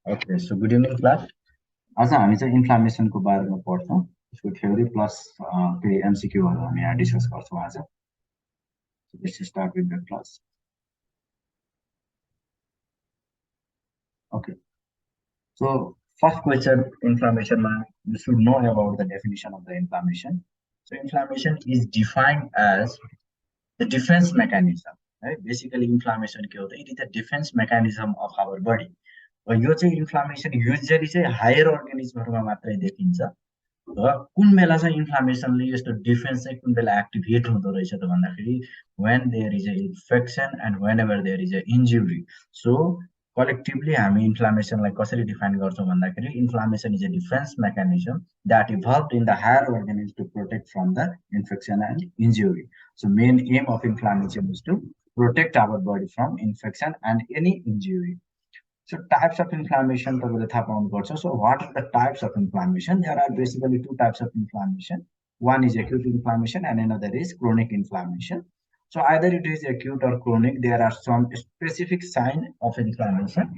Okay, so good evening class. आज हामी चाहिँ इन्फ्लामेसनको बारेमा पढ्छौँ। यसको थ्योरी प्लस केही एमसीक्यूहरू हामी यहाँ डिस्कस गर्छौँ आज। Let's start with the class. Okay, so first question, inflammation. You should know about the definition of the inflammation. So inflammation is defined as the defense mechanism. Right? Basically, inflammation के होता है? It is the defense mechanism of our body. यो चाहिँ inflammation usually चाहिँ higher अर्गानिजमहरूमा मात्रै देखिन्छ र कुन बेला चाहिँ इन्फ्लामेसनले यस्तो डिफेन्स चाहिँ कुन बेला एक्टिभेट हुँदो रहेछ त भन्दाखेरि when there is a infection and whenever there is a injury. So collectively हामी इन्फ्लामेसनलाई कसरी डिफाइन गर्छौँ भन्दाखेरि inflammation is a defense mechanism that evolved in the higher organisms to protect from the infection and injury. So main aim of inflammation is to protect our body from infection and any injury. So types of inflammation. So what are the types of inflammation? There are basically two types of inflammation. One is acute inflammation and another is chronic inflammation. So either it is acute or chronic, there are some specific signs of inflammation.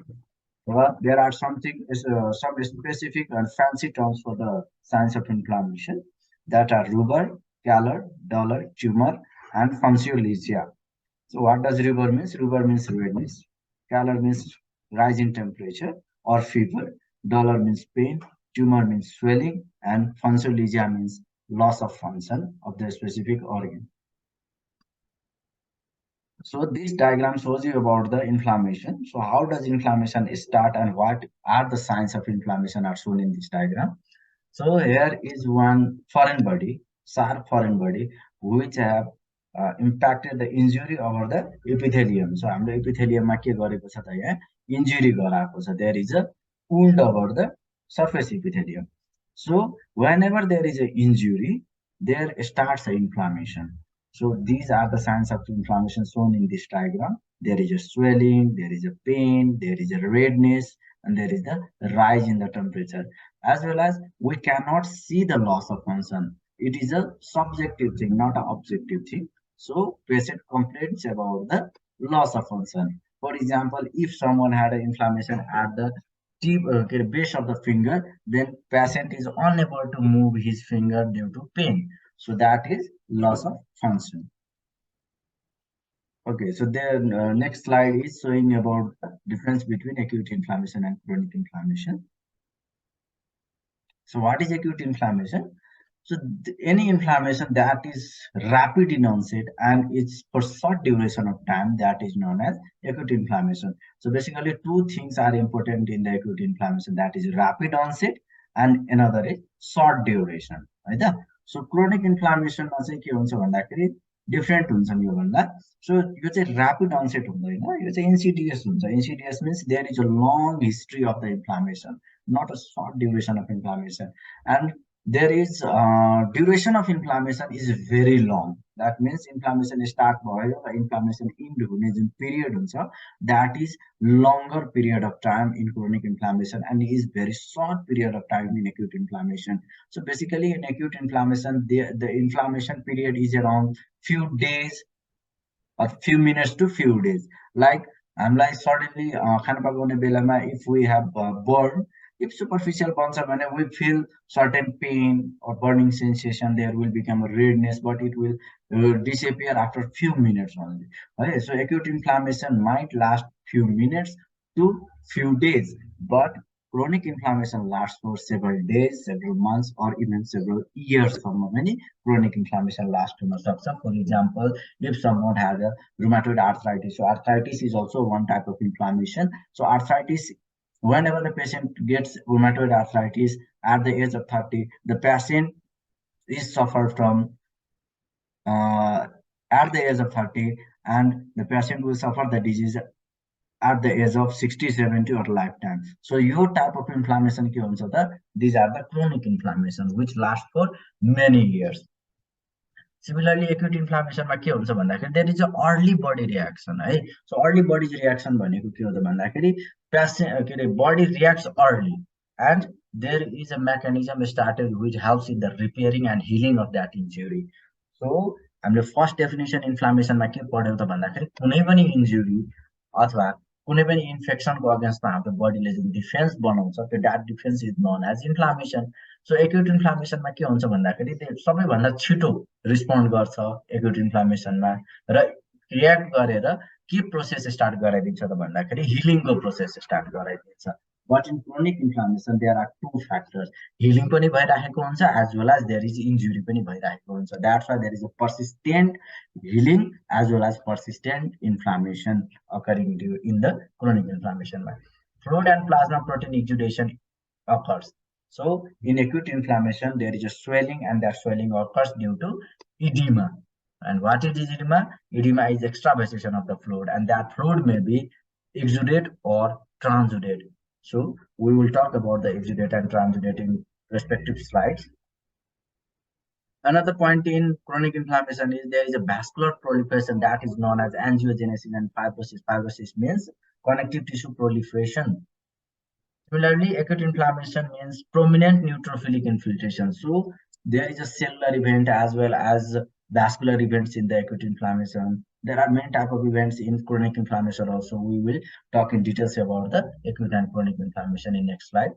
There are some specific and fancy terms for the signs of inflammation that are rubor, calor, dolor, tumor, and functionalia. So what does rubor means? Rubor means redness. Calor means rise in temperature or fever. Dolor means pain. Tumor means swelling. And functionalia means loss of function of the specific organ. So this diagram shows you about the inflammation. So how does inflammation start and what are the signs of inflammation are shown in this diagram. So here is one foreign body, sharp foreign body, which have impacted the injury over the epithelium. So हाम्रो epithelium के गरेको छ त यहाँ injury गराएको छ. There is a wound over the surface epithelium. So whenever there is an injury, there starts an inflammation. So these are the signs of inflammation shown in this diagram. There is a swelling, there is a pain, there is a redness, and there is the rise in the temperature. As well as we cannot see the loss of function. It is a subjective thing, not an objective thing. So patient complains about the loss of function. For example, if someone had an inflammation at the tip, base of the finger, then patient is unable to move his finger due to pain. So that is loss of function. Okay, so the next slide is showing about difference between acute inflammation and chronic inflammation. So what is acute inflammation? So any inflammation that is rapid in onset and it's for short duration of time, that is known as acute inflammation. So basically two things are important in the acute inflammation, that is rapid onset and another is short duration. Right? So chronic inflammation different हुन्छ नि योभन्दा. So यो चाहिँ rapid onset हुँदैन, यो चाहिँ insidious हुन्छ. Insidious means there is a long history of the inflammation, not a short duration of inflammation. And there is duration of inflammation is very long. That means inflammation start भयो र inflammation end हुने जुन period हुन्छ, that is longer period of time in chronic inflammation and is very short period of time in acute inflammation. So basically in acute inflammation, the inflammation period is around few days or few minutes to few days. Like हामीलाई suddenly खाना पकाउने बेलामा if we have burn, if superficial burns are when we feel certain pain or burning sensation, there will become a redness, but it will disappear after few minutes only. Okay? So acute inflammation might last few minutes to few days, but chronic inflammation lasts for several days, several months, or even several years. For many chronic inflammation lasts to most of some. For example, if someone has a rheumatoid arthritis, so arthritis is also one type of inflammation. So arthritis, whenever the patient gets rheumatoid arthritis at the age of 30, the patient is suffered from at the age of 30, and the patient will suffer the disease at the age of 60, 70 or lifetime. So your type of inflammation ke huncha ta, these are the chronic inflammation which last for many years. Similarly, acute inflammation ma ke huncha bhandakari there is a early body reaction, hai. So early body reaction bhaneko ke ho ta bhandakari patient body reacts early and there is a mechanism started which helps in the repairing and healing of that injury. So हामीले first definition इन्फ्लामेसनमा के पढ्यौँ त भन्दाखेरि कुनै पनि injury अथवा कुनै पनि इन्फेक्सनको अगेन्स्टमा हाम्रो बडीले जुन डिफेन्स बनाउँछ त्यो that defence is known as inflammation. So acute इन्फ्लामेसनमा के हुन्छ भन्दाखेरि त्यो सबैभन्दा छिटो रिस्पोन्ड गर्छ एक्युट इन्फ्लामेसनमा र रियाक्ट गरेर के प्रोसेस स्टार्ट गराइदिन्छ त भन्दाखेरि हिलिङको प्रोसेस स्टार्ट गराइदिन्छ। But in chronic inflammation there are two factors, healing पनि भइराखेको हुन्छ as well as there is injury पनि भइराखेको हुन्छ। That's why there is a persistent healing as well as persistent inflammation occurring in the chronic inflammation. Fluid and plasma protein exudation occurs. So in acute inflammation, there is a swelling, and that swelling occurs due to edema. And what is edema? Edema is extravasation of the fluid, and that fluid may be exudate or transudate. So we will talk about the exudate and transudate in respective slides. Another point in chronic inflammation is there is a vascular proliferation that is known as angiogenesis and fibrosis. Fibrosis means connective tissue proliferation. Similarly, acute inflammation means prominent neutrophilic infiltration. So there is a cellular event as well as vascular events in the acute inflammation. There are many type of events in chronic inflammation also. We will talk in details about the acute and chronic inflammation in next slide.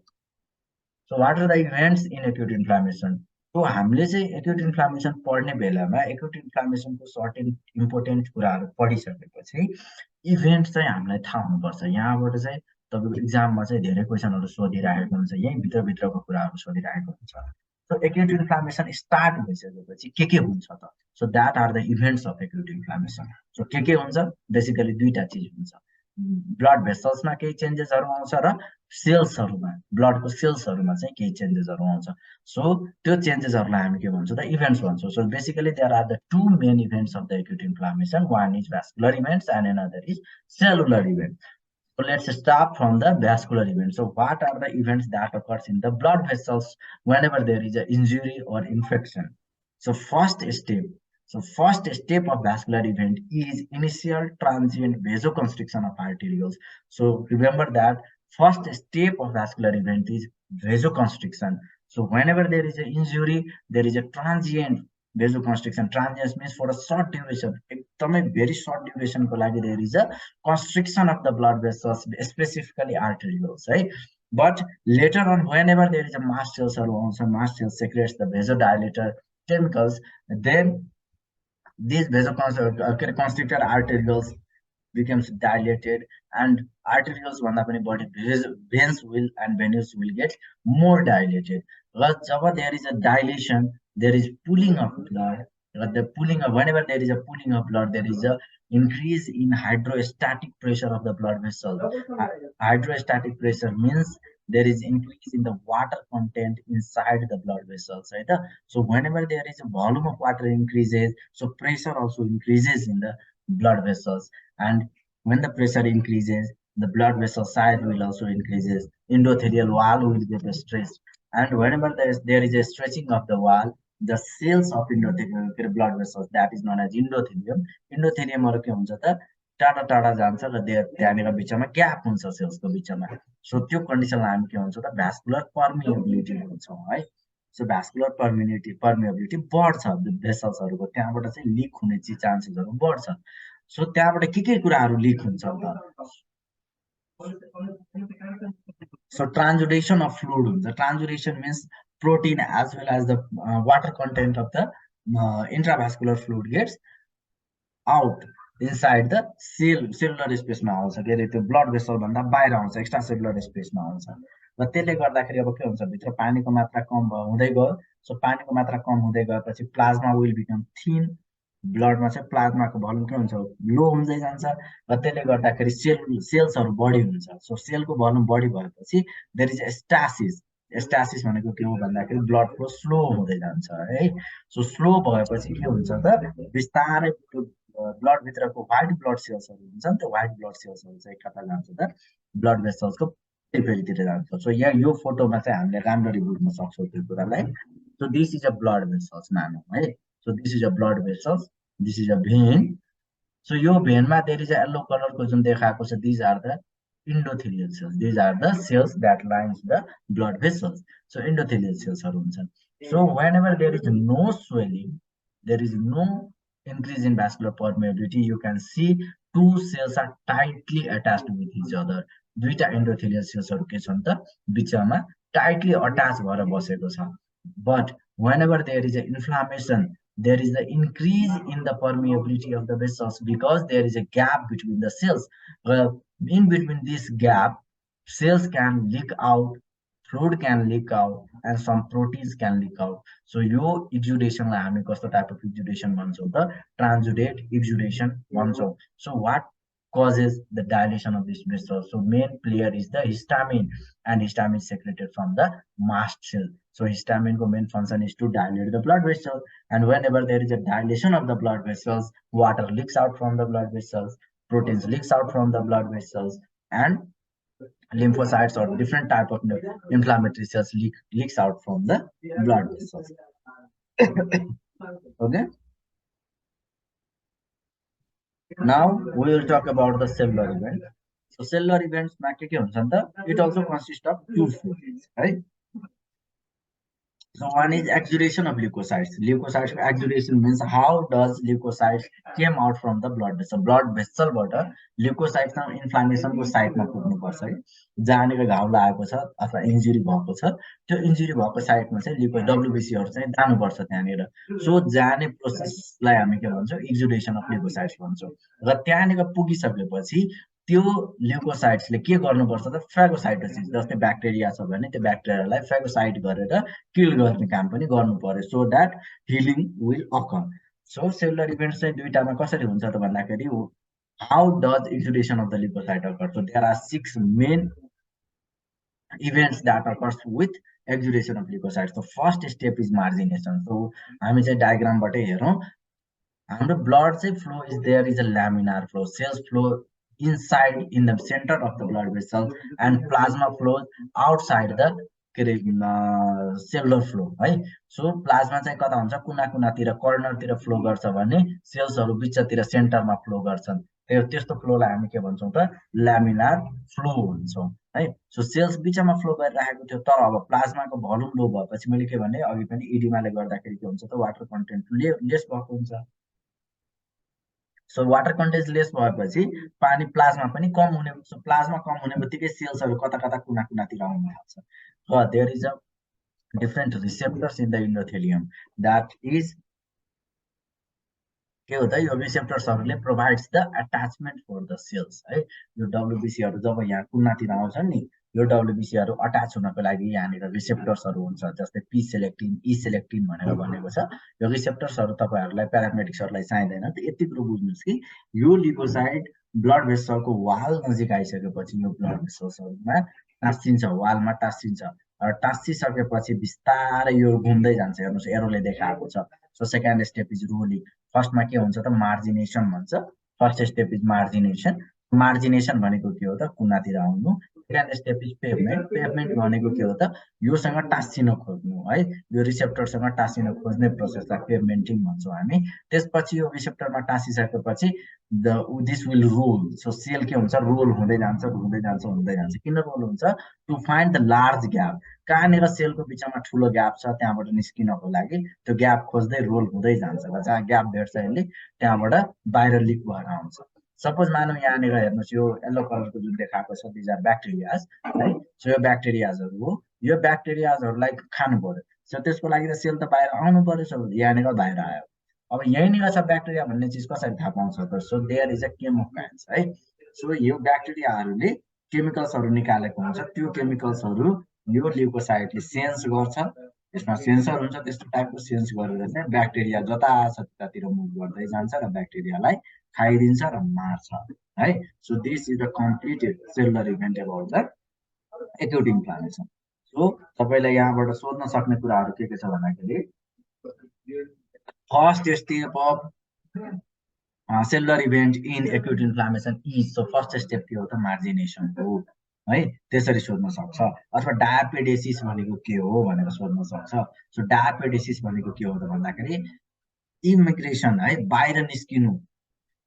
So what are the events in acute inflammation? So हामीले चाहिँ acute inflammation पढ्ने बेलामा acute इन्फ्लामेसनको certain important कुराहरू पढिसकेपछि event चाहिँ हामीलाई थाहा हुनुपर्छ। यहाँबाट चाहिँ तपाईँको इक्जाममा चाहिँ धेरै क्वेसनहरू सोधिरहेको हुन्छ, यही भित्रभित्रको कुराहरू सोधिरहेको हुन्छ। सो एक्युट इन्फ्लामेसन स्टार्ट भइसकेपछि के हुन्छ त? So that are the events of acute inflammation. So के हुन्छ? बेसिकली दुईटा चिज हुन्छ, ब्लड भेसल्समा केही चेन्जेसहरू आउँछ र सेल्सहरूमा, ब्लडको सेल्सहरूमा चाहिँ केही चेन्जेसहरू आउँछ। सो त्यो चेन्जेसहरूलाई हामी के भन्छौँ त? इभेन्ट्स भन्छौँ। So basically there are the two main events of the acute inflammation, one is vascular events and another is cellular event. So let's start from the vascular event. So what are the events that occurs in the blood vessels whenever there is an injury or infection? So first step of vascular event is initial transient vasoconstriction of arterioles. So remember that first step of vascular event is vasoconstriction. So whenever there is an injury, there is a transient vasoconstriction. Transient means for a short duration, very short duration there is a constriction of the blood vessels, specifically arterioles, right? But later on, whenever there is a mast cells or also mast cells secretes the vasodilator chemicals, then these vasoconstricted arterioles becomes dilated, and arterioles भन्दा पनि बढी veins will and venues will get more dilated. Whenever there is a dilation, there is pooling of blood. Whenever there is a pooling of blood, there is a increase in hydrostatic pressure of the blood vessel. Hydrostatic pressure means there is increase in the water content inside the blood vessels, right? So whenever there is a volume of water increases, so pressure also increases in the blood vessels, and when the pressure increases, the blood vessel size will also increases. Endothelial wall will get stressed, and whenever there is a stretching of the wall, the cells of endothelial blood vessels, that is known as endothelium. Endothelium के हुन्छ त? टाढा टाढा जान्छ र त्यहाँनिर बिचमा gap हुन्छ सेल्सको बिचमा। सो त्यो कन्डिसनलाई हामी के भन्छौँ त? भ्यास्कुलर पर्मिएबिलिटी भन्छौँ है। सो भ्यास्कुलर पर्मिएबिलिटी बढ्छ भेसल्सहरूको, त्यहाँबाट चाहिँ लिक हुने चाहिँ चान्सेसहरू बढ्छ। सो त्यहाँबाट के कुराहरू लिक हुन्छ त? सो ट्रान्सुडेसन अफ फ्लुइड हुन्छ। ट्रान्सुडेसन means protein as well as the water content of the intravascular fluid gets out inside the cellular space मा आउँछ, के अरे त्यो ब्लड भेसल भन्दा बाहिर आउँछ, एक्स्ट्रा सेलुलर स्पेसमा आउँछ र त्यसले गर्दाखेरि अब के हुन्छ, भित्र पानीको मात्रा कम हुँदै गयो। सो पानीको मात्रा कम हुँदै गएपछि प्लाज्मा विल बिकम थिन, ब्लडमा चाहिँ प्लाज्माको भोल्युम के हुन्छ, लो हुँदै जान्छ र त्यसले गर्दाखेरि सेल्सहरू बढी हुन्छ। सो सेलको भोल्युम बढी भएपछि देयर इज स्टासिस। स्टासिस भनेको के हो भन्दाखेरि ब्लड फ्लो स्लो हुँदै जान्छ है। सो स्लो भएपछि के हुन्छ त, बिस्तारै ब्लड भित्रको व्हाइट ब्लड सेल्सहरू हुन्छ नि, त्यो व्हाइट ब्लड सेल्सहरू चाहिँ कता जान्छ त? ब्लड भेसल्सको पेरिफेरीतिर जान्छ। सो यहाँ यो फोटोमा चाहिँ हामीले राम्ररी बुझ्न सक्छौँ त्यो कुरालाई। So this is a blood vessels मानौँ है। So this is a blood vessels, this is a vein. So यो भेनमा देयर इज अ येलो कलरको जुन देखाएको छ, these are the endothelial cells. These are the cells that lines the blood vessels. So endothelial cells are huन्छन्। So whenever there is no swelling, there is no increase in vascular permeability, you can see two cells are tightly attached with each other. दुईटा एन्डोथेलियल सेल्सहरु के छन् त बिचमा tightly attached भएर बसेको छ. But whenever there is an inflammation, there is an increase in the permeability of the vessels because there is a gap between the cells. Well, in between this gap, cells can leak out, fluid can leak out, and some proteins can leak out. So यो exudation लाई हामी कस्तो type of exudation भन्छौं त transudate exudation भन्छौं. So what causes the dilation of this vessel? So main player is the histamine, and histamine is secreted from the mast cell. So histamine main function is to dilate the blood vessel, and whenever there is a dilation of the blood vessels, water leaks out from the blood vessels, proteins leaks out from the blood vessels, and lymphocytes or different type of inflammatory cells leaks out from the blood vessels. Okay. Now we will talk about the cellular event. So cellular events it also consists of two phases, right? So one is exudation of leukocytes. Leukocytes exudation means how does leukocytes came out from the blood vessel. Blood vessel water leukocytes na inflammation को site मा पुग्नु पर्छ है. जहाँनेर घाउ लागेको छ अथवा इन्जुरी भएको छ त्यो इन्जुरी भएको साइटमा चाहिँ ल्युको डब्ल्युबीसी हरु चाहिँ जानु पर्छ त्यहाँनेर. सो जाने प्रोसेसलाई हामी के भन्छौं एक्जुडेसन अफ ल्युकोसाइट्स भन्छौं. र त्यहाँनेर पुगिसकेपछि त्यो ल्युकोसाइट्सले के गर्नुपर्छ त फागोसाइटोसिस. जस्तै ब्याक्टेरिया छ भने त्यो ब्याक्टेरियालाई फागोसाइट गरेर किल गर्ने काम पनि गर्नु पर्यो so that healing will occur. So cellular events चाहिँ दुईटामा कसरी हुन्छ त भन्दाखेरि how does exudation of the leukocyte occur? So there are 6 main events that occurs with exudation of leukocytes. The first step is margination. So हामी चाहिँ diagram बाटै हेरौं. हाम्रो blood चाहिँ flow is there is a laminar flow. Cells flow inside in the center of the blood vessel and plasma flows outside the cellular flow, है. So plasma चाहिँ कता हुन्छ कुना कुनातिर कर्नरतिर फ्लो गर्छ भने सेल्सहरु बिचतिर सेन्टरमा फ्लो गर्छन्. त्यस्तो फ्लोलाई हामी के भन्छौं त ल्यामिनार फ्लो भन्छौं, है. सो सेल्स बिचमा फ्लो गरिरहेको थियो तर अब प्लाज्माको भोल्युम लो भएपछि मैले के भने अघि पनि इडिमाले गर्दाखेरि के हुन्छ त वाटर कन्टेन्ट लेस भएको हुन्छ. सो वाटर कन्टेन्ट लेस भएपछि पानी प्लाज्मा पनि कम हुने. सो प्लाज्मा कम हुने बित्तिकै सेल्सहरु कता कता कुना कुनातिर आउन थाल्छ. There is a different receptors in the endothelium that is के हो त यो रिसेप्टर्सहरुले provides the attachment for the cells, है. यो डब्ल्युबीसी हरु जब यहाँ कुनातिर आउँछन् नि यो डब्ल्युबीसी हरु अट्याच हुनको लागि यहाँनिर रिसेप्टर्सहरु हुन्छ. जस्तै पी सेलेक्टिन ई सेलेक्टिन भनेर भनेको छ. यो रिसेप्टर्सहरु तपाईहरुलाई प्यारामेडिक्सहरुलाई चाहिदैन. त यति कुरो बुझ्नुस् कि यो ल्युकोसाइट ब्लड भेसलको वाल नजिक आइसकेपछि यो ब्लड भेसल्सहरुमा टाँसिन्छ, वालमा टाँसिन्छ. र टाँसिसकेपछि बिस्तारै यो घुम्दै जान्छ. हेर्नुस् एरोले देखाएको छ. So second step is rolling. फर्स्टमा के हुन्छ त मार्जिनेसन भन्छ. First step is margination. Margination भनेको के हो त कुनातिर आउनु. Second step is pavement. Pavement भनेको के हो त योसँग टाँसिन खोज्नु, है. यो रिसेप्टरसँग टाँसिन खोज्ने प्रोसेसलाई पेभमेन्टिङ भन्छौं हामी. त्यसपछि यो रिसेप्टरमा टाँसिसकेपछि this will roll. So cell के हुन्छ रोल हुँदै जान्छ हुँदै जान्छ हुँदै जान्छ. किन रोल हुन्छ to find the large gap. कहाँनिर सेलको बिचमा ठुलो ग्याप छ त्यहाँबाट निस्किनको लागि त्यो ग्याप खोज्दै रोल हुँदै जान्छ. र जहाँ ग्याप भेट्छ यसले त्यहाँबाट बाहिर लिक भएर आउँछ. सपोज मानौ यहाँनिर हेर्नुस् यो येलो कलरको जुन देखाएको छ दिज आर ब्याक्टेरियाज, है. सो यो ब्याक्टेरियाजहरु हो. यो ब्याक्टेरियाजहरुलाई खानु पर्यो. सो त्यसको लागि त सेल त बाहिर आउनु पर्यो. सो यहाँनिर बाहिर आयो. अब यहीँनिर छ ब्याक्टेरिया भन्ने चीज कसरी थाहा पाउँछ त. सो देयर इज अ केमोकाइन्स, है. सो यो ब्याक्टेरियाहरुले केमिकल्सहरु निकालेको हुन्छ. त्यो केमिकल्सहरु यो ल्युकोसाइटले सेन्स गर्छ. यसमा सेन्सर हुन्छ. त्यस्तो टाइपको सेन्स गरेर चाहिँ ब्याक्टेरिया जता छ त्यतातिर मुभ गर्दै जान्छ र ब्याक्टेरियालाई खाइदिन्छ र मार्छ, है. So this is the complete cellular event about the acute inflammation. So तपाईलाई यहाँबाट सोध्न सक्ने कुराहरु के छ भन्दाखेरि first step of cellular event in acute inflammation is. So first step के हो त मार्जिनेसन हो, है. त्यसरी सोध्न सक्छ. अथवा डायपेडेसिस भनेको के हो भनेर सोध्न सक्छ. सो डायपेडेसिस भनेको के हो त भन्दाखेरि इमिग्रेसन, है. बाहिर निस्किनु.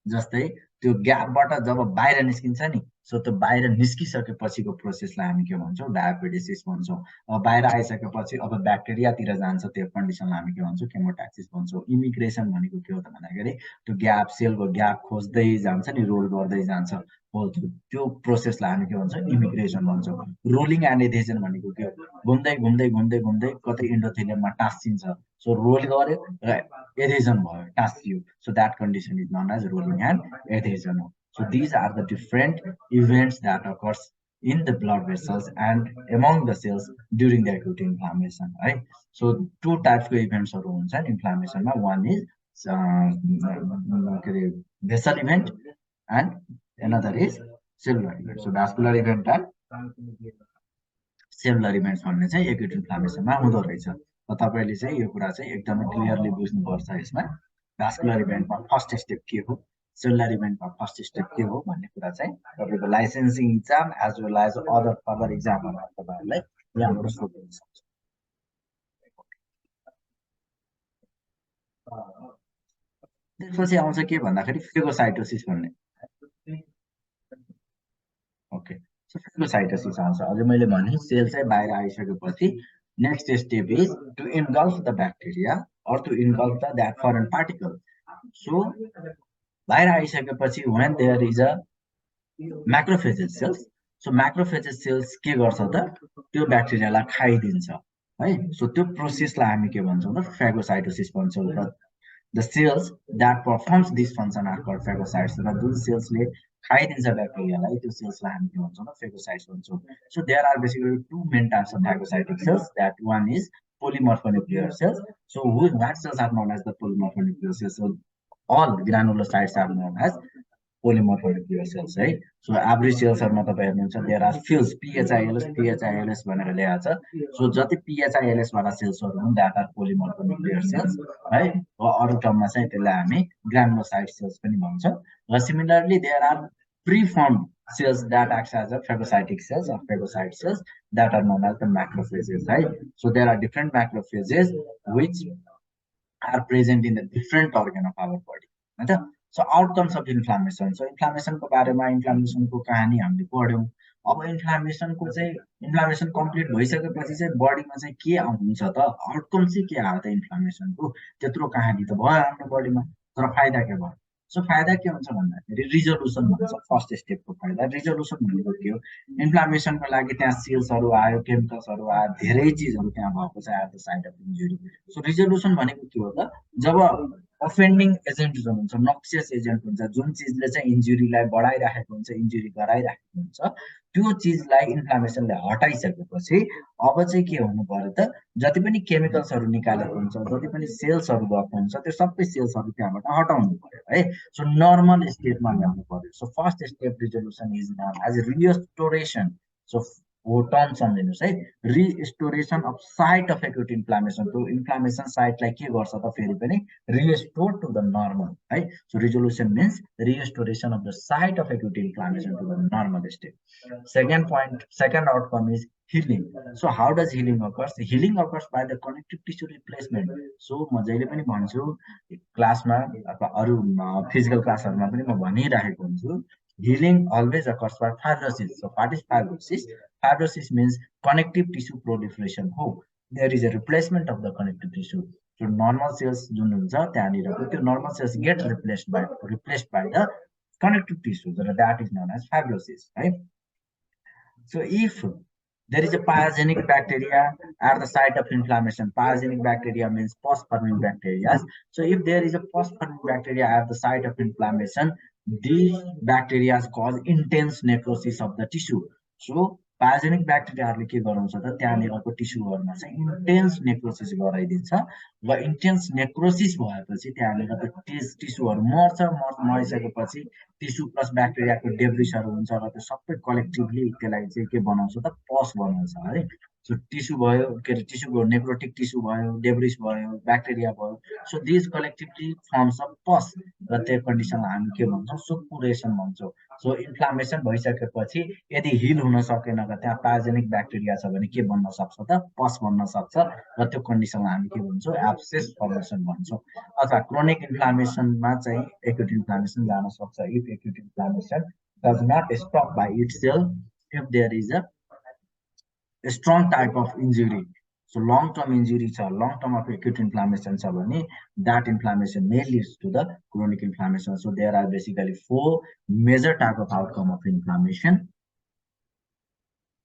जस्तै त्यो ग्यापबाट जब बाहिर निस्किन्छ नि सो त्यो बाहिर निस्किसकेपछिको प्रोसेसलाई हामी के भन्छौँ डायोपेटिसिस भन्छौँ। अब बाहिर आइसकेपछि अब ब्याक्टेरियातिर जान्छ, त्यो कन्डिसनलाई हामी के भन्छौँ केमोट्याक्सिस भन्छौँ। इमिग्रेसन भनेको के हो त भन्दाखेरि त्यो ग्याप सेलको ग्याप खोज्दै जान्छ नि, रोल गर्दै जान्छ हो, त्यो प्रोसेसलाई हामी के भन्छौँ इमिग्रेसन भन्छौँ। रोलिङ एन्ड एडेसन भनेको के हो, घुम्दै घुम्दै घुम्दै घुम्दै कतै इन्डोथेलियममा टाँसिन्छ, सो रोल गर्यो र एडेसन भयो, टाँसियो, so that condition is known as rolling and adhesion हो। So these are the different events that occurs in the blood vessels and among the cells during the acute inflammation, right? So two types of events are inflammation. One is vessel event and another is cellular event. So vascular event and cellular events भन्ने चाहिँ acute इन्फ्लामेसनमा हुँदो रहेछ। र तपाईँले चाहिँ यो कुरा चाहिँ एकदमै क्लियरली बुझ्नुपर्छ। यसमा भास्कुलर इभेन्टमा फर्स्ट स्टेप के हो, सेलुलर इभेन्टमा फर्स्ट स्टेप के हो भन्ने कुरा चाहिँ तपाईँको licensing exam as well as other इक्जामहरूमा तपाईँहरूलाई यहाँबाट सोध्न सक्छ। त्यसपछि आउँछ के भन्दाखेरि फेगोसाइटोसिस भन्ने। ओके, सो फेगोसाइटोसिस आउँछ। अझै मैले भने सेल चाहिँ बाहिर आइसकेपछि next step is to engulf the bacteria or to engulf the that foreign particle. So बाहिर आइसकेपछि when there is a macrophage cells, so macrophage cells के गर्छ त त्यो ब्याक्टेरियालाई खाइदिन्छ है। सो त्यो प्रोसेसलाई हामी के भन्छौँ त फेगोसाइटोसिस भन्छौँ। र the cells that performs this function are called phagocytes. र जुन सेल्सले खाइदिन्छ ब्याक्टेरियालाई त्यो सेल्सलाई हामी के भन्छौँ त फेगोसाइट्स भन्छौँ। So there are basically two main types of phagocytic cells. That one is polymorphonuclear cells. So what cells are known as the polymorphonuclear cells? So all granulocytes are known as polymorphonuclear cells, right? So every सेल्सहरुमा तपाईं हेर्नुहुन्छ there are feels PHILS भनेर लेखेको छ। So जति PHILS वाला सेल्सहरु हुन् that are पोलिमर्फोन्युक्लियर sales है। अरु टर्ममा चाहिँ त्यसलाई हामी ग्रानुलोसाइट सेल्स पनि भन्छौँ। र similarly there are preformed cells that acts as a phagocytic cells or phagocyte cells that are known as the macrophages, right? So there are different macrophages which are present in the different organ of our body, right? So outcomes of inflammation. So inflammation को बारेमा inflammation को कहानी हामीले पढ्यौं। अब inflammation को चाहिँ inflammation complete भइसकेपछि चाहिँ बडीमा चाहिँ के हुन्छ त, आउटकम चाहिँ के आयो त inflammation को, त्यत्रो कहानी त भयो हाम्रो बडीमा, तर फाइदा के भयो? सो फाइदा के हुन्छ भन्दाखेरि रिजोल्युसन भन्छ फर्स्ट स्टेपको फाइदा। रिजोल्युसन भनेको के हो, इन्फ्लामेसनको लागि त्यहाँ सेल्सहरु आयो, केमिकल्सहरु आयो, धेरै चीजहरु त्यहाँ भएको छ at the site of injury. So resolution भनेको के हो त, जब अफेन्डिङ एजेन्ट जुन हुन्छ, नक्सियस एजेन्ट हुन्छ, जुन चिजले चाहिँ इन्जुरीलाई बढाइराखेको हुन्छ, इन्जुरी गराइराखेको हुन्छ, त्यो चिजलाई इन्फ्लामेसनले हटाइसकेपछि अब चाहिँ के हुनु पर्यो त, जति पनि केमिकल्सहरु निकालेको हुन्छ, जति पनि सेल्सहरु गएको हुन्छ, त्यो सबै सेल्सहरु त्यहाँबाट हटाउनु पर्यो है। सो नर्मल स्टेटमा ल्याउनु पर्यो। So first step resolution is known as restoration. So वो टर्म सम्झिनुस् है, restoration of site of acute inflammation. त्यो इन्फ्लामेसन साइटलाई के गर्छ त फेरि पनि रिस्टोर टु द नर्मल है। So resolution means restoration of the site of acute inflammation to the normal state. Second point, second outcome is healing. So how does healing occurs? Healing occurs by the connective tissue replacement. So म जहिले पनि भन्छु क्लासमा अथवा अरु physical क्लासहरुमा पनि म भनिरहेको हुन्छु, healing always occurs by fibrosis. So what is fibrosis? Fibrosis means connective tissue proliferation. हो, there is a replacement of the connective tissue. So normal cells जुन हुन्छ त्यहाँनिरको त्यो normal cells get replaced by the connective tissue, that is known as fibrosis, right? So if there is a pyogenic bacteria at the site of inflammation, pyogenic bacteria means pus-forming bacteria. So if there is a pus-forming bacteria at the site of inflammation, these bacteria cause intense necrosis of the tissue. So pyogenic bacteria के गराउँछ त, त्यहाँनिरको टिस्युहरुमा चाहिँ intense necrosis गराइदिन्छ र intense necrosis भएपछि त्यहाँनिरको टिस्युहरु मरिसकेपछि tissue plus ब्याक्टेरियाको डेब्रिसहरु हुन्छ र त्यो सबै कलेक्टिभली त्यसलाई चाहिँ के बनाउँछ त, पस बनाउँछ है। सो टिस्यु भयो, के अरे टिस्युको नेक्रोटिक टिस्यु भयो, डेब्रिस भयो, ब्याक्टेरिया भयो, so this collectively firms a पस र त्यो कन्डिसनलाई हामी के भन्छौँ, सुपुरेसन भन्छौँ। सो इन्फ्लामेसन भइसकेपछि यदि हिल हुन सकेन र त्यहाँ पायोजेनिक ब्याक्टेरिया छ भने के बन्न सक्छ त, पस बन्न सक्छ र त्यो कन्डिसनलाई हामी के भन्छौँ, एब्सेस फर्मेसन भन्छौँ। अथवा क्रोनिक इन्फ्लामेसनमा चाहिँ एक्युट इन्फ्लामेसन जान सक्छ। If acute inflammation does not stop by itself if there is a strong type of injury. So long-term injuries or long-term of acute inflammation छ भने that inflammation may leads to the chronic inflammation. So there are basically four major type of outcome of inflammation.